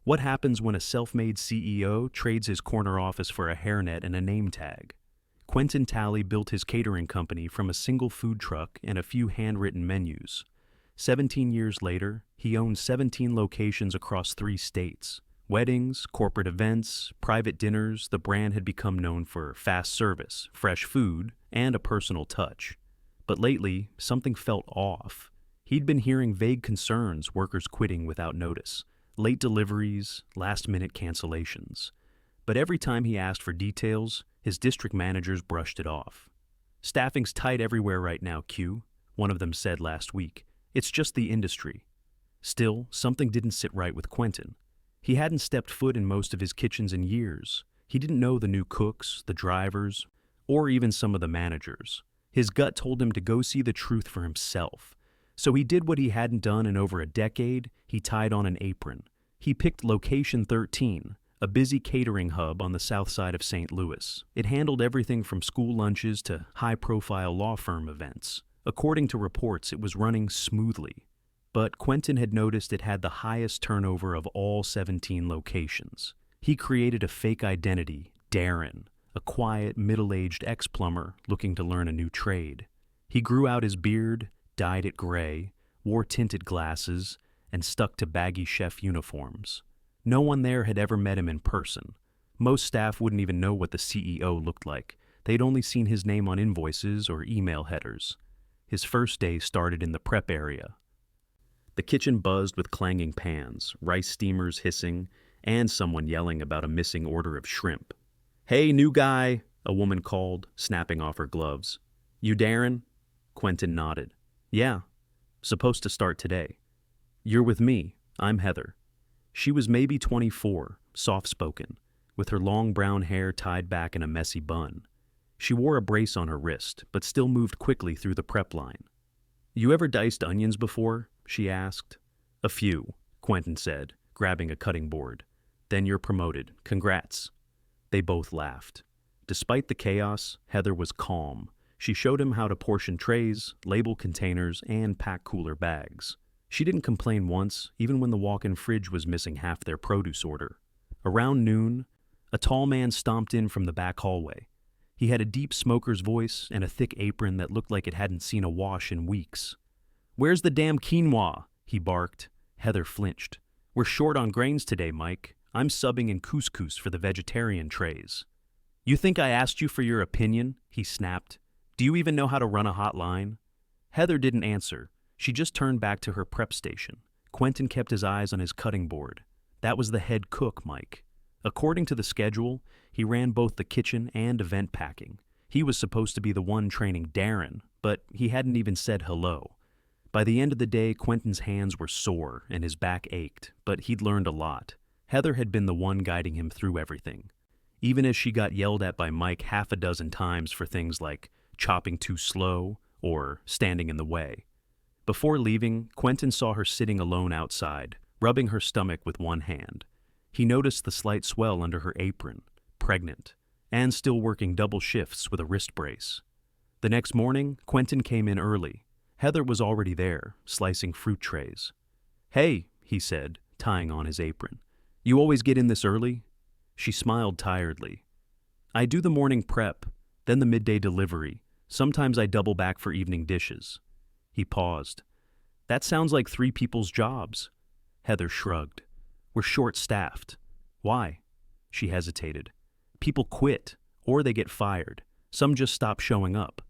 What happens when a self-made CEO trades his corner office for a hairnet and a name tag? Quentin Talley built his catering company from a single food truck and a few handwritten menus. 17 years later, he owns 17 locations across 3 states. Weddings, corporate events, private dinners, the brand had become known for fast service, fresh food, and a personal touch. But lately, something felt off. He'd been hearing vague concerns, workers quitting without notice, late deliveries, last-minute cancellations. But every time he asked for details, his district managers brushed it off. "Staffing's tight everywhere right now, Q," one of them said last week. "It's just the industry." Still, something didn't sit right with Quentin. He hadn't stepped foot in most of his kitchens in years. He didn't know the new cooks, the drivers, or even some of the managers. His gut told him to go see the truth for himself. So he did what he hadn't done in over a decade. He tied on an apron. He picked Location 13, a busy catering hub on the south side of St. Louis. It handled everything from school lunches to high-profile law firm events. According to reports, it was running smoothly. But Quentin had noticed it had the highest turnover of all 17 locations. He created a fake identity, Darren, a quiet, middle-aged ex-plumber looking to learn a new trade. He grew out his beard, dyed it gray, wore tinted glasses, and stuck to baggy chef uniforms. No one there had ever met him in person. Most staff wouldn't even know what the CEO looked like. They'd only seen his name on invoices or email headers. His first day started in the prep area. The kitchen buzzed with clanging pans, rice steamers hissing, and someone yelling about a missing order of shrimp. "Hey, new guy," a woman called, snapping off her gloves. "You Darren?" Quentin nodded. "Yeah. Supposed to start today." "You're with me. I'm Heather." She was maybe 24, soft-spoken, with her long brown hair tied back in a messy bun. She wore a brace on her wrist, but still moved quickly through the prep line. "You ever diced onions before?" she asked. "A few," Quentin said, grabbing a cutting board. "Then you're promoted. Congrats." They both laughed. Despite the chaos, Heather was calm. She showed him how to portion trays, label containers, and pack cooler bags. She didn't complain once, even when the walk-in fridge was missing half their produce order. Around noon, a tall man stomped in from the back hallway. He had a deep smoker's voice and a thick apron that looked like it hadn't seen a wash in weeks. "Where's the damn quinoa?" he barked. Heather flinched. "We're short on grains today, Mike. I'm subbing in couscous for the vegetarian trays." "You think I asked you for your opinion?" he snapped. "Do you even know how to run a hotline?" Heather didn't answer. She just turned back to her prep station. Quentin kept his eyes on his cutting board. That was the head cook, Mike. According to the schedule, he ran both the kitchen and event packing. He was supposed to be the one training Darren, but he hadn't even said hello. By the end of the day, Quentin's hands were sore and his back ached, but he'd learned a lot. Heather had been the one guiding him through everything. Even as she got yelled at by Mike half a dozen times for things like chopping too slow or standing in the way. Before leaving, Quentin saw her sitting alone outside, rubbing her stomach with one hand. He noticed the slight swell under her apron, pregnant, and still working double shifts with a wrist brace. The next morning, Quentin came in early. Heather was already there, slicing fruit trays. "Hey," he said, tying on his apron. "You always get in this early?" She smiled tiredly. "I do the morning prep, then the midday delivery. Sometimes I double back for evening dishes." He paused. "That sounds like 3 people's jobs." Heather shrugged. "We're short-staffed." "Why?" She hesitated. "People quit, or they get fired. Some just stop showing up."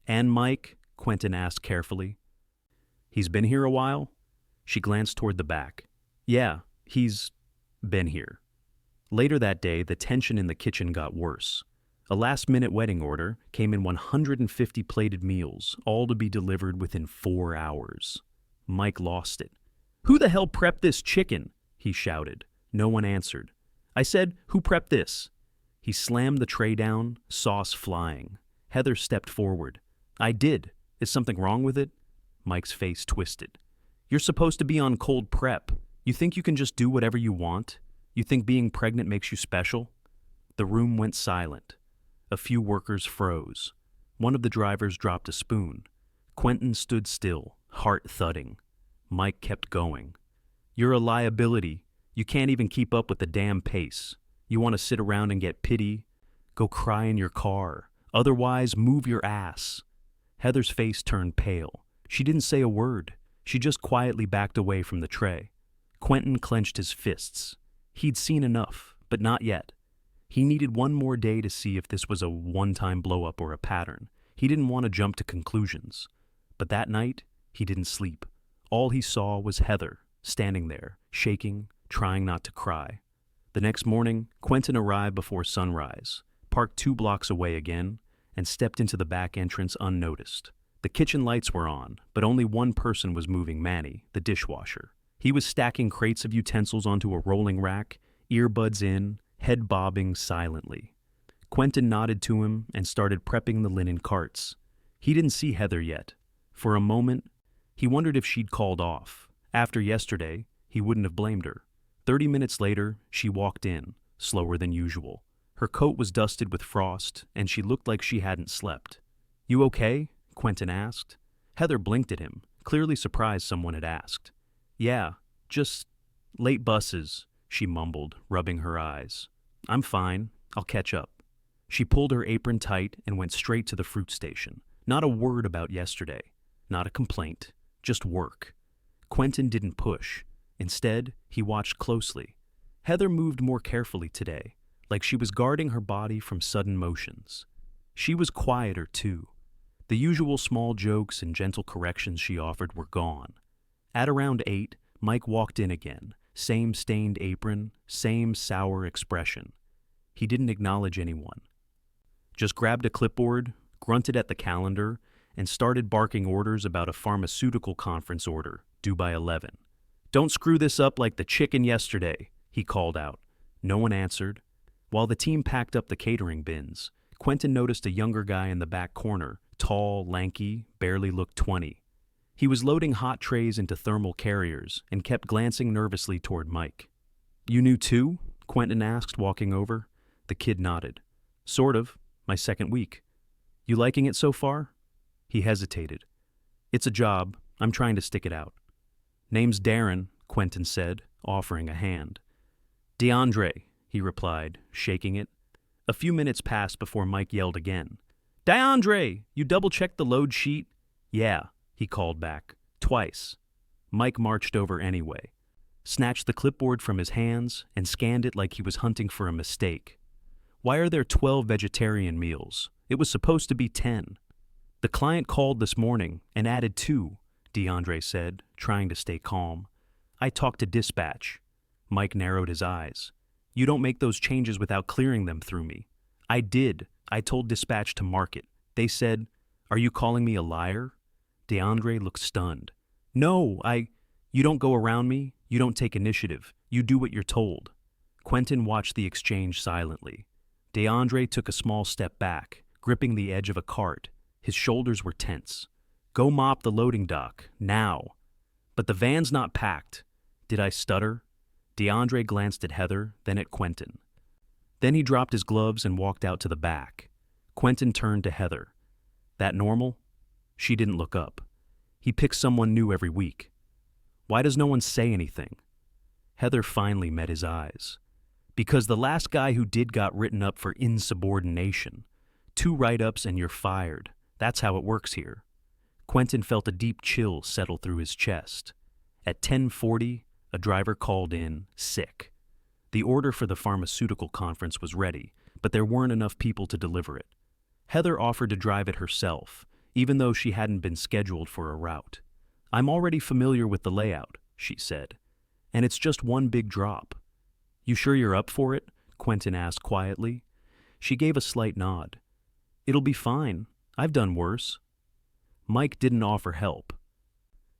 "And Mike?" Quentin asked carefully. "He's been here a while?" She glanced toward the back. "Yeah, he's been here." Later that day, the tension in the kitchen got worse. A last-minute wedding order came in 150 plated meals, all to be delivered within 4 hours. Mike lost it. "Who the hell prepped this chicken?" he shouted. No one answered. "I said, who prepped this?" He slammed the tray down, sauce flying. Heather stepped forward. "I did. Is something wrong with it?" Mike's face twisted. "You're supposed to be on cold prep. You think you can just do whatever you want? You think being pregnant makes you special?" The room went silent. A few workers froze. One of the drivers dropped a spoon. Quentin stood still, heart thudding. Mike kept going. "You're a liability. You can't even keep up with the damn pace. You want to sit around and get pity? Go cry in your car. Otherwise, move your ass." Heather's face turned pale. She didn't say a word. She just quietly backed away from the tray. Quentin clenched his fists. He'd seen enough, but not yet. He needed one more day to see if this was a one-time blow-up or a pattern. He didn't want to jump to conclusions. But that night, he didn't sleep. All he saw was Heather, standing there, shaking, trying not to cry. The next morning, Quentin arrived before sunrise, parked 2 blocks away again, and stepped into the back entrance unnoticed. The kitchen lights were on, but only one person was moving Manny, the dishwasher. He was stacking crates of utensils onto a rolling rack, earbuds in, head bobbing silently. Quentin nodded to him and started prepping the linen carts. He didn't see Heather yet. For a moment, he wondered if she'd called off. After yesterday, he wouldn't have blamed her. 30 minutes later, she walked in, slower than usual. Her coat was dusted with frost, and she looked like she hadn't slept. "You okay?" Quentin asked. Heather blinked at him, clearly surprised someone had asked. "Yeah, just late buses," she mumbled, rubbing her eyes. "I'm fine. I'll catch up." She pulled her apron tight and went straight to the fruit station. Not a word about yesterday. Not a complaint. Just work. Quentin didn't push. Instead, he watched closely. Heather moved more carefully today, like she was guarding her body from sudden motions. She was quieter, too. The usual small jokes and gentle corrections she offered were gone. At around 8, Mike walked in again, same stained apron, same sour expression. He didn't acknowledge anyone. Just grabbed a clipboard, grunted at the calendar, and started barking orders about a pharmaceutical conference order, due by 11. "Don't screw this up like the chicken yesterday," he called out. No one answered. While the team packed up the catering bins, Quentin noticed a younger guy in the back corner, tall, lanky, barely looked 20. He was loading hot trays into thermal carriers and kept glancing nervously toward Mike. "You new too?" Quentin asked, walking over. The kid nodded. "Sort of. My second week. You liking it so far?" He hesitated. "It's a job. I'm trying to stick it out." "Name's Darren," Quentin said, offering a hand. "DeAndre," he replied, shaking it. A few minutes passed before Mike yelled again. "DeAndre, you double-checked the load sheet?" "Yeah," he called back. "Twice." Mike marched over anyway, snatched the clipboard from his hands, and scanned it like he was hunting for a mistake. "Why are there 12 vegetarian meals? It was supposed to be 10. "The client called this morning and added 2, DeAndre said, trying to stay calm. "I talked to dispatch." Mike narrowed his eyes. "You don't make those changes without clearing them through me." "I did. I told dispatch to mark it. They said, 'Are you calling me a liar?'" DeAndre looked stunned. "No, You don't go around me. You don't take initiative. You do what you're told." Quentin watched the exchange silently. DeAndre took a small step back, gripping the edge of a cart. His shoulders were tense. "Go mop the loading dock, now." "But the van's not packed." Did I stutter? DeAndre glanced at Heather, then at Quentin. Then he dropped his gloves and walked out to the back. Quentin turned to Heather. "That normal?" She didn't look up. "He picks someone new every week." "Why does no one say anything?" Heather finally met his eyes. "Because the last guy who did got written up for insubordination. 2 write-ups and you're fired. That's how it works here." Quentin felt a deep chill settle through his chest. At 10:40, a driver called in, sick. The order for the pharmaceutical conference was ready, but there weren't enough people to deliver it. Heather offered to drive it herself, even though she hadn't been scheduled for a route. "I'm already familiar with the layout," she said, "and it's just one big drop." "You sure you're up for it?" Quentin asked quietly. She gave a slight nod. "It'll be fine. I've done worse." Mike didn't offer help.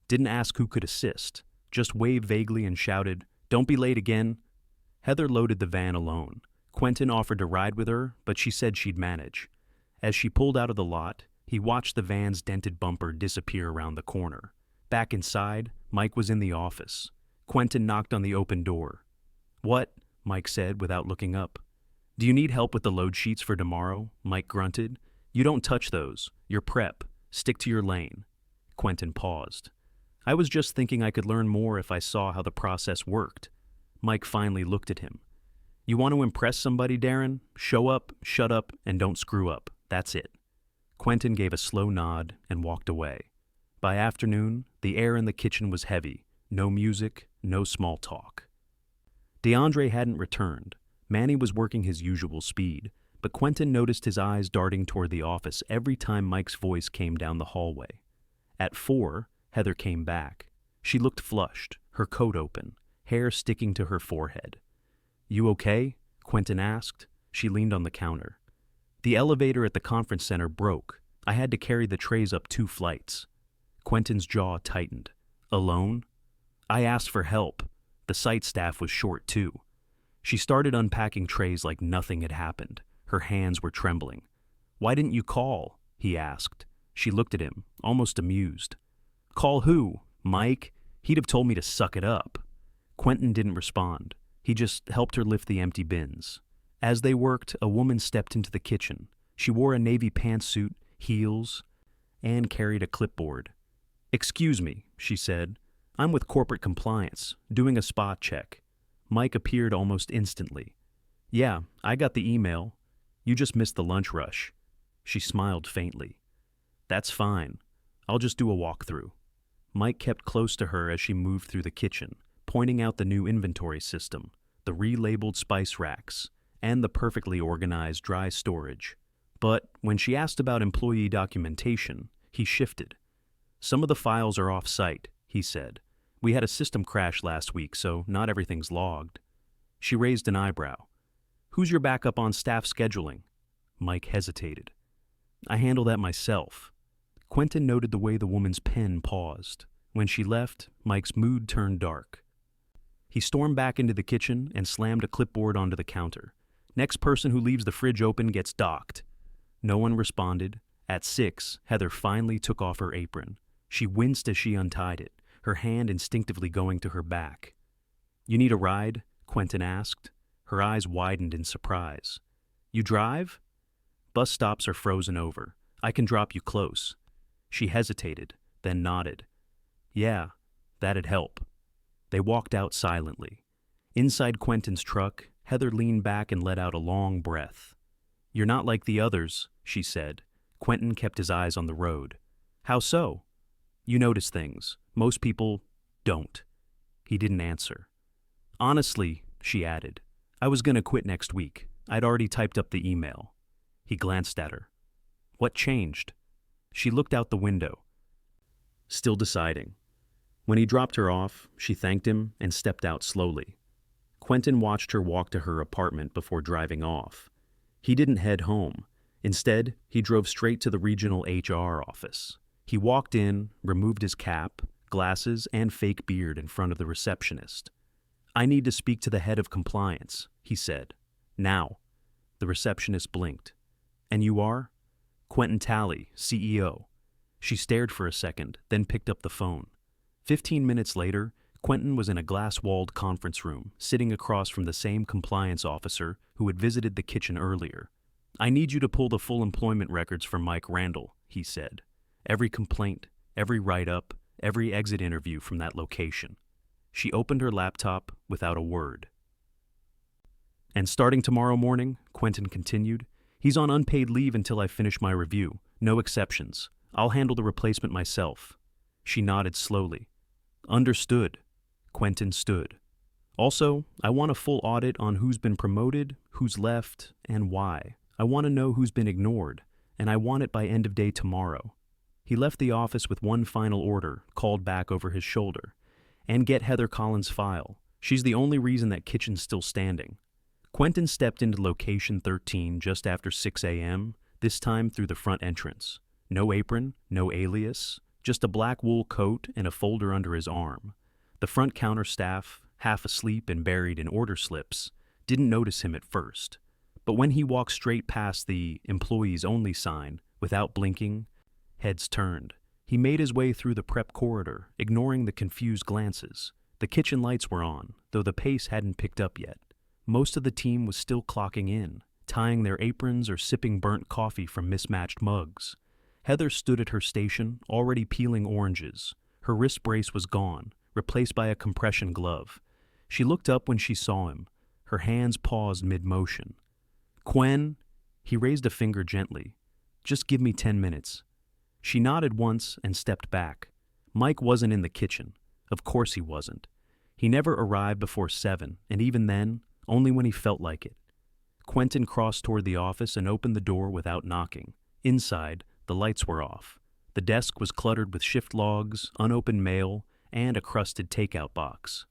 Didn't ask who could assist. Just waved vaguely and shouted, "Don't be late again." Heather loaded the van alone. Quentin offered to ride with her, but she said she'd manage. As she pulled out of the lot, he watched the van's dented bumper disappear around the corner. Back inside, Mike was in the office. Quentin knocked on the open door. "What?" Mike said without looking up. "Do you need help with the load sheets for tomorrow?" Mike grunted. "You don't touch those. You're prep. Stick to your lane." Quentin paused. "I was just thinking I could learn more if I saw how the process worked." Mike finally looked at him. You want to impress somebody, Darren? Show up, shut up, and don't screw up. That's it. Quentin gave a slow nod and walked away. By afternoon, the air in the kitchen was heavy. No music, no small talk. DeAndre hadn't returned. Manny was working his usual speed, but Quentin noticed his eyes darting toward the office every time Mike's voice came down the hallway. At 4, Heather came back. She looked flushed, her coat open, hair sticking to her forehead. You okay? Quentin asked. She leaned on the counter. The elevator at the conference center broke. I had to carry the trays up 2 flights. Quentin's jaw tightened. Alone? I asked for help. The site staff was short too. She started unpacking trays like nothing had happened. Her hands were trembling. Why didn't you call? He asked. She looked at him, almost amused. Call who? Mike? He'd have told me to suck it up. Quentin didn't respond. He just helped her lift the empty bins. As they worked, a woman stepped into the kitchen. She wore a navy pantsuit, heels, and carried a clipboard. Excuse me, she said. I'm with corporate compliance, doing a spot check. Mike appeared almost instantly. Yeah, I got the email. You just missed the lunch rush. She smiled faintly. That's fine. I'll just do a walkthrough. Mike kept close to her as she moved through the kitchen, pointing out the new inventory system, the relabeled spice racks, and the perfectly organized dry storage. But when she asked about employee documentation, he shifted. Some of the files are off-site, he said. We had a system crash last week, so not everything's logged. She raised an eyebrow. Who's your backup on staff scheduling? Mike hesitated. I handle that myself. Quentin noted the way the woman's pen paused. When she left, Mike's mood turned dark. He stormed back into the kitchen and slammed a clipboard onto the counter. Next person who leaves the fridge open gets docked. No one responded. At 6, Heather finally took off her apron. She winced as she untied it, her hand instinctively going to her back. You need a ride? Quentin asked. Her eyes widened in surprise. You drive? Bus stops are frozen over. I can drop you close. She hesitated, then nodded. Yeah, that'd help. They walked out silently. Inside Quentin's truck, Heather leaned back and let out a long breath. You're not like the others, she said. Quentin kept his eyes on the road. How so? You notice things. Most people don't. He didn't answer. Honestly, she added, I was going to quit next week. I'd already typed up the email. He glanced at her. What changed? She looked out the window. Still deciding. When he dropped her off, she thanked him and stepped out slowly. Quentin watched her walk to her apartment before driving off. He didn't head home. Instead, he drove straight to the regional HR office. He walked in, removed his cap, glasses, and fake beard in front of the receptionist. I need to speak to the head of compliance, he said. Now. The receptionist blinked. And you are? Quentin Talley, CEO. She stared for a second, then picked up the phone. 15 minutes later, Quentin was in a glass-walled conference room, sitting across from the same compliance officer who had visited the kitchen earlier. I need you to pull the full employment records for Mike Randall, he said. Every complaint, every write-up, every exit interview from that location. She opened her laptop without a word. And starting tomorrow morning, Quentin continued, he's on unpaid leave until I finish my review. No exceptions. I'll handle the replacement myself. She nodded slowly. Understood. Quentin stood. Also, I want a full audit on who's been promoted, who's left, and why. I want to know who's been ignored, and I want it by end of day tomorrow. He left the office with one final order, called back over his shoulder. And get Heather Collins' file. She's the only reason that kitchen's still standing. Quentin stepped into location 13 just after 6 a.m., this time through the front entrance. No apron, no alias, just a black wool coat and a folder under his arm. The front counter staff, half asleep and buried in order slips, didn't notice him at first. But when he walked straight past the employees only sign, without blinking, heads turned. He made his way through the prep corridor, ignoring the confused glances. The kitchen lights were on, though the pace hadn't picked up yet. Most of the team was still clocking in, tying their aprons or sipping burnt coffee from mismatched mugs. Heather stood at her station, already peeling oranges. Her wrist brace was gone, replaced by a compression glove. She looked up when she saw him. Her hands paused mid-motion. "Quen," he raised a finger gently. "Just give me 10 minutes." She nodded once and stepped back. Mike wasn't in the kitchen. Of course he wasn't. He never arrived before 7, and even then, only when he felt like it. Quentin crossed toward the office and opened the door without knocking. Inside, the lights were off. The desk was cluttered with shift logs, unopened mail, and a crusted takeout box.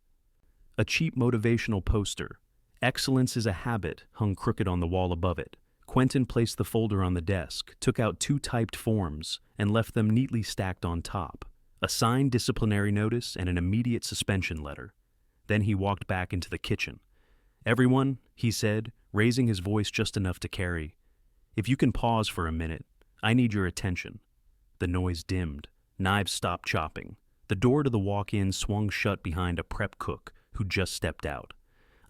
A cheap motivational poster, "Excellence is a habit," hung crooked on the wall above it. Quentin placed the folder on the desk, took out 2 typed forms, and left them neatly stacked on top. A signed disciplinary notice and an immediate suspension letter. Then he walked back into the kitchen. "Everyone," he said, raising his voice just enough to carry, "if you can pause for a minute, I need your attention." The noise dimmed. Knives stopped chopping. The door to the walk-in swung shut behind a prep cook who just stepped out.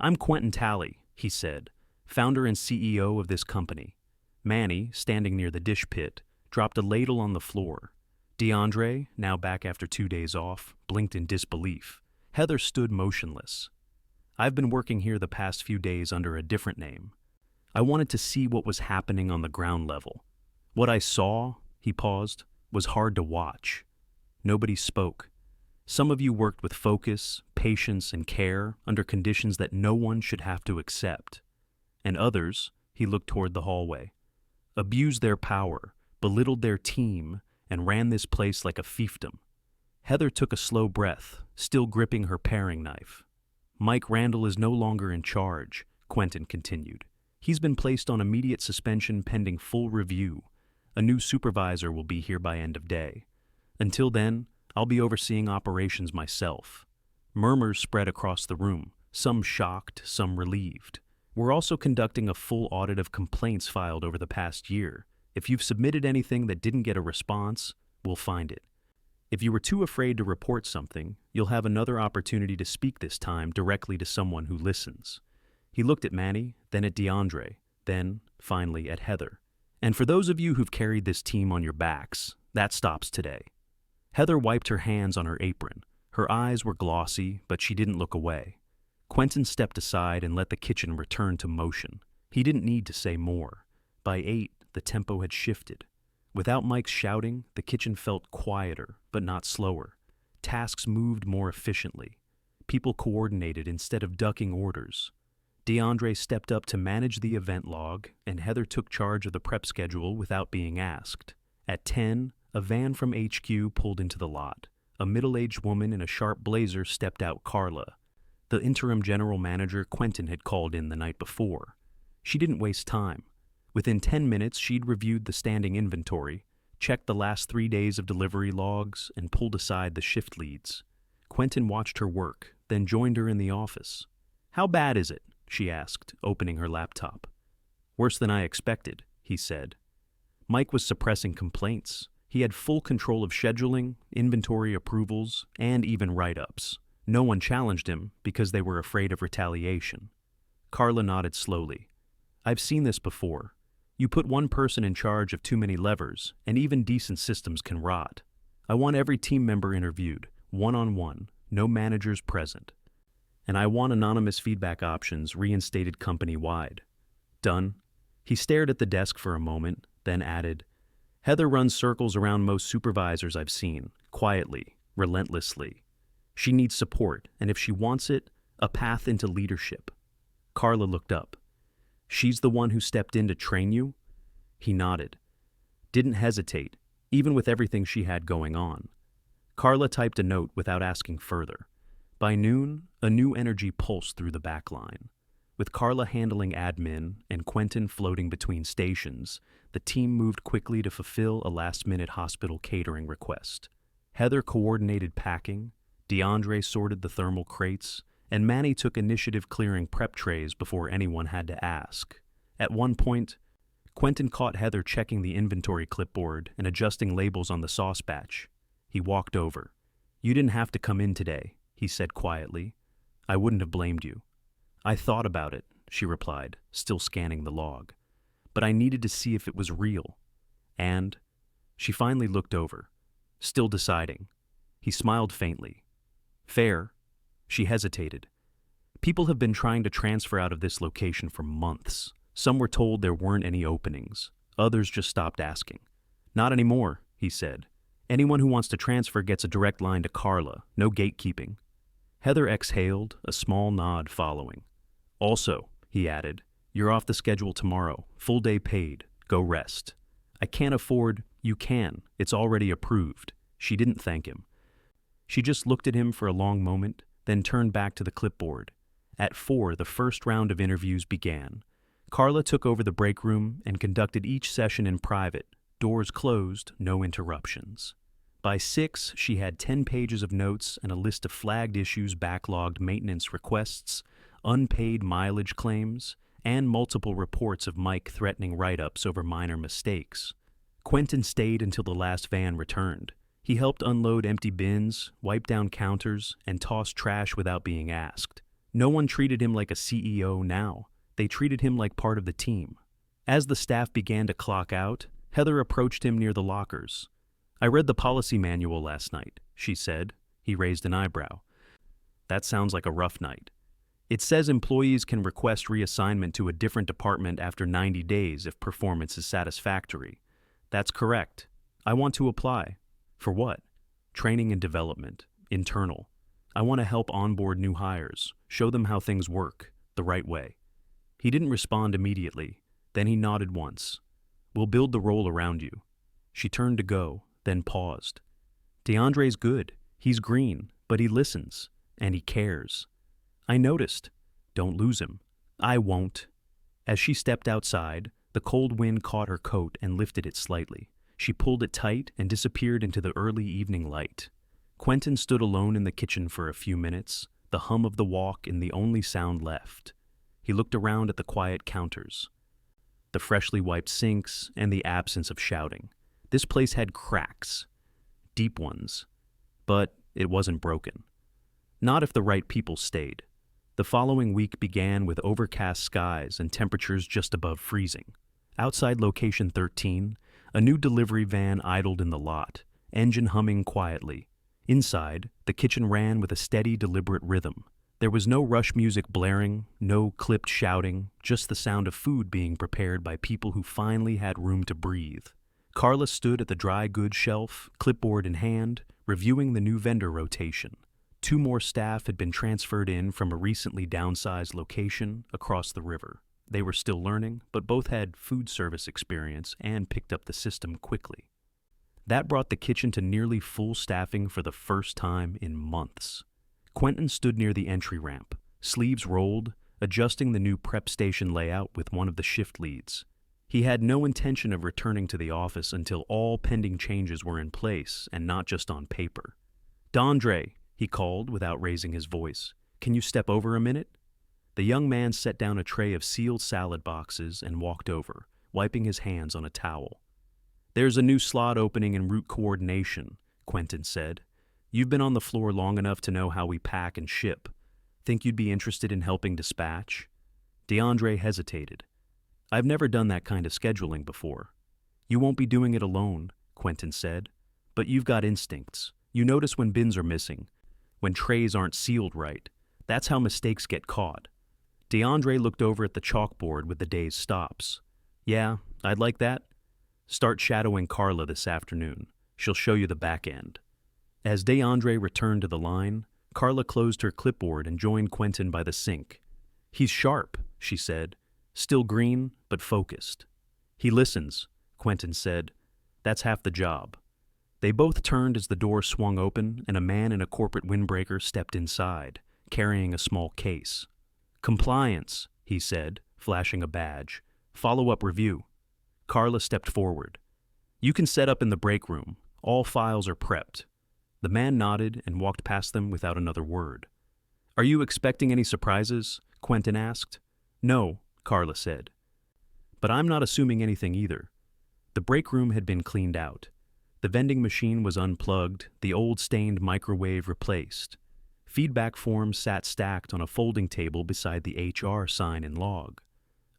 "I'm Quentin Talley," he said, "founder and CEO of this company." Manny, standing near the dish pit, dropped a ladle on the floor. DeAndre, now back after 2 days off, blinked in disbelief. Heather stood motionless. "I've been working here the past few days under a different name. I wanted to see what was happening on the ground level. What I saw," he paused, "was hard to watch." Nobody spoke. "Some of you worked with focus, patience, and care under conditions that no one should have to accept. And others," he looked toward the hallway, "abused their power, belittled their team, and ran this place like a fiefdom." Heather took a slow breath, still gripping her paring knife. "Mike Randall is no longer in charge," Quentin continued. "He's been placed on immediate suspension pending full review. A new supervisor will be here by end of day. Until then, I'll be overseeing operations myself." Murmurs spread across the room, some shocked, some relieved. "We're also conducting a full audit of complaints filed over the past year. If you've submitted anything that didn't get a response, we'll find it. If you were too afraid to report something, you'll have another opportunity to speak this time directly to someone who listens." He looked at Manny, then at DeAndre, then, finally, at Heather. "And for those of you who've carried this team on your backs, that stops today." Heather wiped her hands on her apron. Her eyes were glossy, but she didn't look away. Quentin stepped aside and let the kitchen return to motion. He didn't need to say more. By 8, the tempo had shifted. Without Mike's shouting, the kitchen felt quieter, but not slower. Tasks moved more efficiently. People coordinated instead of ducking orders. DeAndre stepped up to manage the event log, and Heather took charge of the prep schedule without being asked. At 10, a van from HQ pulled into the lot. A middle-aged woman in a sharp blazer stepped out Carla, the interim general manager Quentin had called in the night before. She didn't waste time. Within 10 minutes, she'd reviewed the standing inventory, checked the last 3 days of delivery logs, and pulled aside the shift leads. Quentin watched her work, then joined her in the office. "How bad is it?" she asked, opening her laptop. "Worse than I expected," he said. Mike was suppressing complaints. He had full control of scheduling, inventory approvals, and even write-ups. No one challenged him because they were afraid of retaliation. Carla nodded slowly. "I've seen this before. You put one person in charge of too many levers, and even decent systems can rot. I want every team member interviewed, one-on-one, no managers present. And I want anonymous feedback options reinstated company-wide." "Done." He stared at the desk for a moment, then added, "Heather runs circles around most supervisors I've seen, quietly, relentlessly. She needs support, and if she wants it, a path into leadership." Carla looked up. "She's the one who stepped in to train you?" He nodded. Didn't hesitate, even with everything she had going on. Carla typed a note without asking further. By noon, a new energy pulsed through the back line. With Carla handling admin and Quentin floating between stations, the team moved quickly to fulfill a last-minute hospital catering request. Heather coordinated packing, DeAndre sorted the thermal crates, and Manny took initiative clearing prep trays before anyone had to ask. At one point, Quentin caught Heather checking the inventory clipboard and adjusting labels on the sauce batch. He walked over. "You didn't have to come in today," he said quietly. "I wouldn't have blamed you." "I thought about it," she replied, still scanning the log. "But I needed to see if it was real." And she finally looked over, still deciding. He smiled faintly. "Fair." She hesitated. People have been trying to transfer out of this location for months. Some were told there weren't any openings. Others just stopped asking. Not anymore, he said. Anyone who wants to transfer gets a direct line to Carla, no gatekeeping. Heather exhaled, a small nod following. Also, he added, you're off the schedule tomorrow, full day paid, go rest. I can't afford, you can, it's already approved. She didn't thank him. She just looked at him for a long moment, then turned back to the clipboard. At 4, the first round of interviews began. Carla took over the break room and conducted each session in private, doors closed, no interruptions. By 6, she had 10 pages of notes and a list of flagged issues, backlogged maintenance requests, unpaid mileage claims, and multiple reports of Mike threatening write-ups over minor mistakes. Quentin stayed until the last van returned. He helped unload empty bins, wipe down counters, and toss trash without being asked. No one treated him like a CEO now. They treated him like part of the team. As the staff began to clock out, Heather approached him near the lockers. I read the policy manual last night, she said. He raised an eyebrow. That sounds like a rough night. It says employees can request reassignment to a different department after 90 days if performance is satisfactory. That's correct. I want to apply. For what? Training and development. Internal. I want to help onboard new hires, show them how things work, the right way. He didn't respond immediately. Then he nodded once. We'll build the role around you. She turned to go, then paused. DeAndre's good. He's green, but he listens, and he cares. I noticed. Don't lose him. I won't. As she stepped outside, the cold wind caught her coat and lifted it slightly. She pulled it tight and disappeared into the early evening light. Quentin stood alone in the kitchen for a few minutes, the hum of the wok in the only sound left. He looked around at the quiet counters, the freshly wiped sinks, and the absence of shouting. This place had cracks, deep ones, but it wasn't broken. Not if the right people stayed. The following week began with overcast skies and temperatures just above freezing. Outside location 13, a new delivery van idled in the lot, engine humming quietly. Inside, the kitchen ran with a steady, deliberate rhythm. There was no rush music blaring, no clipped shouting, just the sound of food being prepared by people who finally had room to breathe. Carla stood at the dry goods shelf, clipboard in hand, reviewing the new vendor rotation. 2 more staff had been transferred in from a recently downsized location across the river. They were still learning, but both had food service experience and picked up the system quickly. That brought the kitchen to nearly full staffing for the first time in months. Quentin stood near the entry ramp, sleeves rolled, adjusting the new prep station layout with one of the shift leads. He had no intention of returning to the office until all pending changes were in place and not just on paper. "D'Andre," he called without raising his voice, "can you step over a minute?" The young man set down a tray of sealed salad boxes and walked over, wiping his hands on a towel. "There's a new slot opening in route coordination," Quentin said. "You've been on the floor long enough to know how we pack and ship. Think you'd be interested in helping dispatch?" DeAndre hesitated. "I've never done that kind of scheduling before." "You won't be doing it alone," Quentin said. "But you've got instincts. You notice when bins are missing, when trays aren't sealed right. That's how mistakes get caught." DeAndre looked over at the chalkboard with the day's stops. "Yeah, I'd like that. Start shadowing Carla this afternoon. She'll show you the back end." As DeAndre returned to the line, Carla closed her clipboard and joined Quentin by the sink. "He's sharp," she said. "Still green, but focused." "He listens," Quentin said. "That's half the job." They both turned as the door swung open and a man in a corporate windbreaker stepped inside, carrying a small case. "Compliance," he said, flashing a badge. "Follow-up review." Carla stepped forward. "You can set up in the break room. All files are prepped." The man nodded and walked past them without another word. "Are you expecting any surprises?" Quentin asked. "No," Carla said. "But I'm not assuming anything either." The break room had been cleaned out. The vending machine was unplugged, the old stained microwave replaced. Feedback forms sat stacked on a folding table beside the HR sign and log.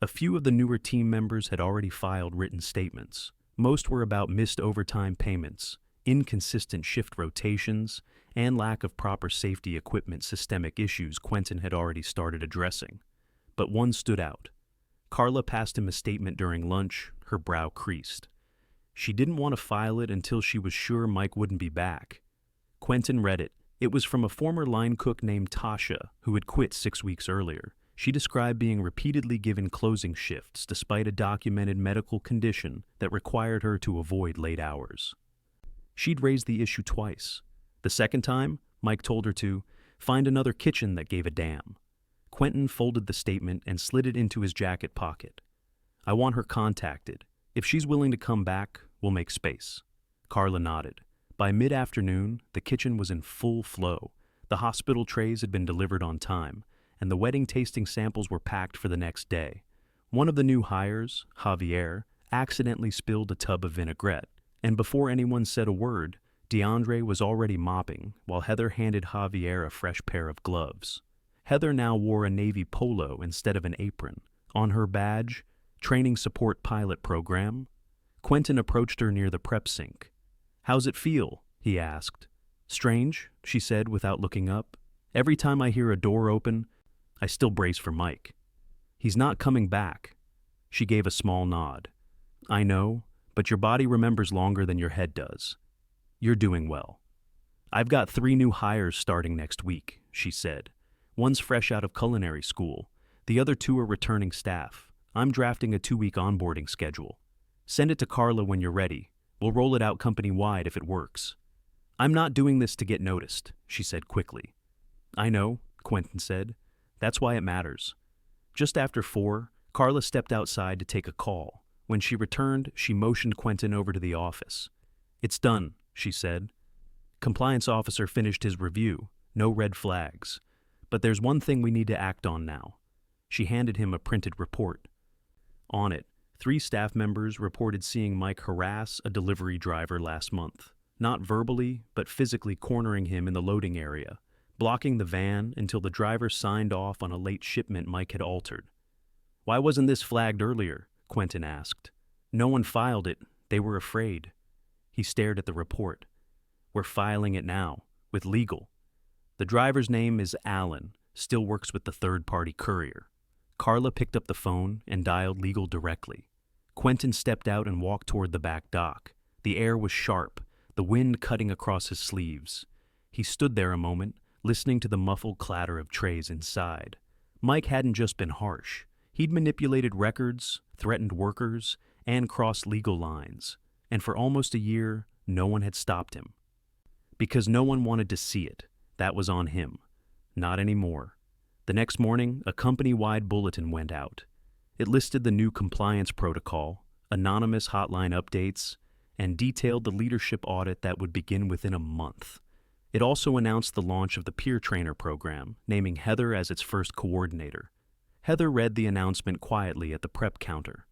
A few of the newer team members had already filed written statements. Most were about missed overtime payments, inconsistent shift rotations, and lack of proper safety equipment systemic issues Quentin had already started addressing. But one stood out. Carla passed him a statement during lunch, her brow creased. She didn't want to file it until she was sure Mike wouldn't be back. Quentin read it. It was from a former line cook named Tasha, who had quit 6 weeks earlier. She described being repeatedly given closing shifts despite a documented medical condition that required her to avoid late hours. She'd raised the issue twice. The second time, Mike told her to find another kitchen that gave a damn. Quentin folded the statement and slid it into his jacket pocket. I want her contacted. If she's willing to come back, we'll make space. Carla nodded. By mid-afternoon, the kitchen was in full flow. The hospital trays had been delivered on time, and the wedding tasting samples were packed for the next day. One of the new hires, Javier, accidentally spilled a tub of vinaigrette, and before anyone said a word, DeAndre was already mopping while Heather handed Javier a fresh pair of gloves. Heather now wore a navy polo instead of an apron. On her badge, Training Support Pilot Program. Quentin approached her near the prep sink. How's it feel? He asked. Strange, she said without looking up. Every time I hear a door open, I still brace for Mike. He's not coming back. She gave a small nod. I know, but your body remembers longer than your head does. You're doing well. I've got 3 new hires starting next week, she said. One's fresh out of culinary school. The other 2 are returning staff. I'm drafting a 2-week onboarding schedule. Send it to Carla when you're ready. We'll roll it out company-wide if it works. I'm not doing this to get noticed, she said quickly. I know, Quentin said. That's why it matters. Just after 4, Carla stepped outside to take a call. When she returned, she motioned Quentin over to the office. It's done, she said. Compliance officer finished his review. No red flags. But there's one thing we need to act on now. She handed him a printed report. On it, 3 staff members reported seeing Mike harass a delivery driver last month, not verbally, but physically cornering him in the loading area, blocking the van until the driver signed off on a late shipment Mike had altered. Why wasn't this flagged earlier? Quentin asked. No one filed it. They were afraid. He stared at the report. We're filing it now, with legal. The driver's name is Alan, still works with the third-party courier. Carla picked up the phone and dialed legal directly. Quentin stepped out and walked toward the back dock. The air was sharp, the wind cutting across his sleeves. He stood there a moment, listening to the muffled clatter of trays inside. Mike hadn't just been harsh. He'd manipulated records, threatened workers, and crossed legal lines. And for almost a year, no one had stopped him. Because no one wanted to see it. That was on him. Not anymore. The next morning, a company-wide bulletin went out. It listed the new compliance protocol, anonymous hotline updates, and detailed the leadership audit that would begin within a month. It also announced the launch of the peer trainer program, naming Heather as its first coordinator. Heather read the announcement quietly at the prep counter.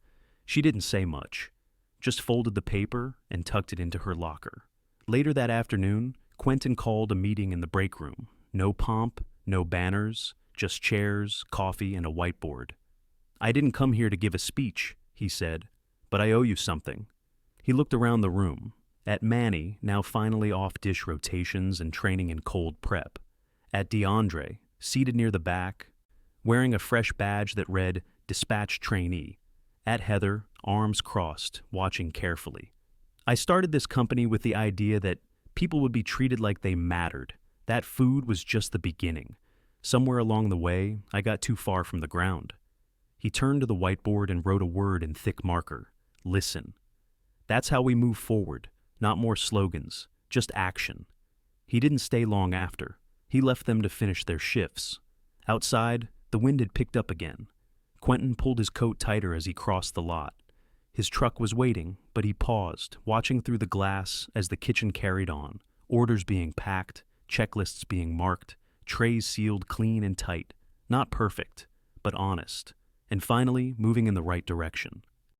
She didn't say much, just folded the paper and tucked it into her locker. Later that afternoon, Quentin called a meeting in the break room. No pomp, no banners, just chairs, coffee, and a whiteboard. I didn't come here to give a speech, he said, but I owe you something. He looked around the room, at Manny, now finally off dish rotations and training in cold prep, at DeAndre, seated near the back, wearing a fresh badge that read Dispatch Trainee, at Heather, arms crossed, watching carefully. I started this company with the idea that people would be treated like they mattered. That food was just the beginning. Somewhere along the way, I got too far from the ground. He turned to the whiteboard and wrote a word in thick marker. Listen. That's how we move forward. Not more slogans, just action. He didn't stay long after. He left them to finish their shifts. Outside, the wind had picked up again. Quentin pulled his coat tighter as he crossed the lot. His truck was waiting, but he paused, watching through the glass as the kitchen carried on, orders being packed, checklists being marked, trays sealed clean and tight, not perfect, but honest, and finally moving in the right direction.